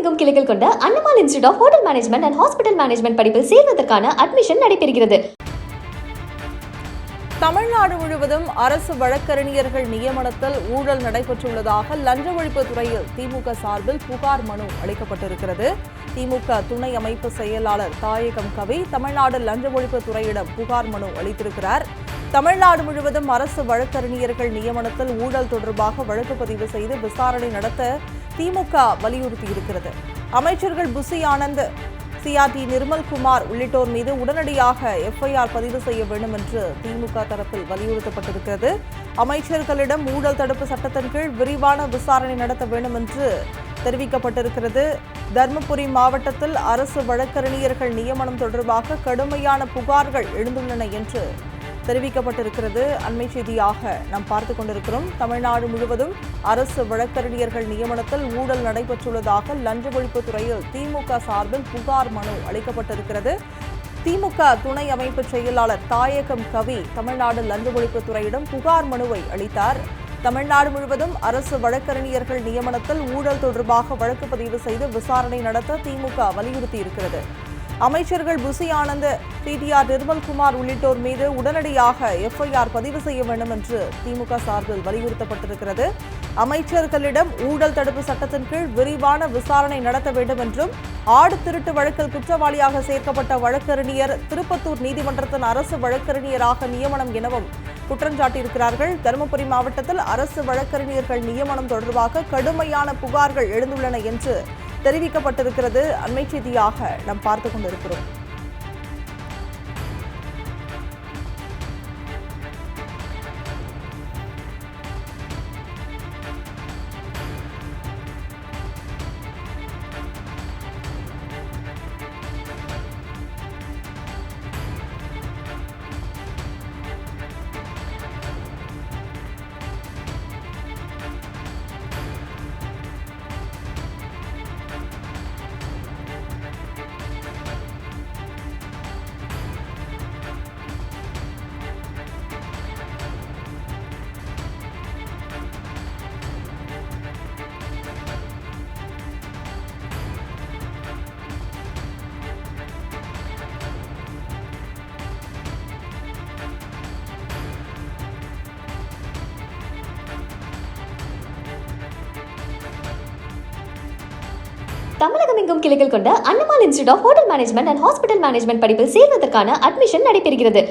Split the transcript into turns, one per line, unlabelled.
தமிழகமெங்கும் கிளைகள் கொண்ட Annamal institute of hotel management and hospital management படிப்பில் சேர்வதற்கான அட்மிஷன் நடைபெறுகிறது.
தமிழ்நாடு முழுவதும் அரசு வழக்கறிஞர்கள் நியமனத்தில் ஊழல் நடைபெற்றுள்ளதாக லஞ்ச ஒழிப்பு துறையில் திமுக சார்பில் புகார் மனு அளிக்கப்பட்டிருக்கிறது. திமுக துணை அமைப்பு செயலாளர் தாயகம் கவி தமிழ்நாடு லஞ்ச ஒழிப்பு துறையிடம் புகார் மனு அளித்திருக்கிறார். தமிழ்நாடு முழுவதும் அரசு வழக்கறிஞர்கள் நியமனத்தில் ஊழல் தொடர்பாக வழக்கு பதிவு செய்து விசாரணை நடத்த திமுக வலியுறுத்தியிருக்கிறது. அமைச்சர்கள் புசி ஆனந்த், சிஆர்டி நிர்மல்குமார் உள்ளிட்டோர் மீது உடனடியாக எஃப்ஐஆர் பதிவு செய்ய வேண்டும் என்று திமுக தரப்பில் வலியுறுத்தப்பட்டிருக்கிறது. அமைச்சர்களிடம் ஊழல் தடுப்பு சட்டத்தின் கீழ் விரிவான விசாரணை நடத்த வேண்டும் என்று தெரிவிக்கப்பட்டிருக்கிறது. தருமபுரி மாவட்டத்தில் அரசு வழக்கறிஞர்கள் நியமனம் தொடர்பாக கடுமையான புகார்கள் எழுந்துள்ளன என்று தெரிவிக்கப்பட்டிருக்கிறது. அண்மை செய்தியாக நாம் பார்த்துக் கொண்டிருக்கிறோம். தமிழ்நாடு முழுவதும் அரசு வழக்கறிஞர்கள் நியமனத்தில் ஊழல் நடைபெற்றுள்ளதாக லஞ்ச ஒழிப்பு துறையில் திமுக சார்பில் புகார் மனு அளிக்கப்பட்டிருக்கிறது. திமுக துணை அமைப்பு செயலாளர் தாயகம் கவி தமிழ்நாடு லஞ்ச ஒழிப்பு துறையிடம் புகார் மனுவை அளித்தார். தமிழ்நாடு முழுவதும் அரசு வழக்கறிஞர்கள் நியமனத்தில் ஊழல் தொடர்பாக வழக்கு பதிவு செய்து விசாரணை நடத்த திமுக வலியுறுத்தியிருக்கிறது. அமைச்சர்கள் புசி ஆனந்த், டிடிஆர் நிர்மல்குமார் உள்ளிட்டோர் மீது உடனடியாக எஃப்ஐஆர் பதிவு செய்ய வேண்டும் என்று திமுக சார்பில் வலியுறுத்தப்பட்டிருக்கிறது. அமைச்சர்களிடம் ஊழல் தடுப்பு சட்டத்தின் கீழ் விரிவான விசாரணை நடத்த வேண்டும் என்றும், ஆடு திருட்டு வழக்கில் குற்றவாளியாக சேர்க்கப்பட்ட வழக்கறிஞர் திருப்பத்தூர் நீதிமன்றத்தின் அரசு வழக்கறிஞராக நியமனம் எனவும் குற்றஞ்சாட்டியிருக்கிறார்கள். தருமபுரி மாவட்டத்தில் அரசு வழக்கறிஞர்கள் நியமனம் தொடர்பாக கடுமையான புகார்கள் எழுந்துள்ளன என்று தெரிவிக்கப்பட்டிருக்கிறது. அண்மை செய்தியாக நாம் பார்த்துக் கொண்டிருக்கிறோம்.
தமிழகமெங்கும் கிளைகள் கொண்ட Annamal institute of hotel management and hospital management படிப்பில் சேர்வதற்கான அட்மிஷன் நடைபெறுகிறது.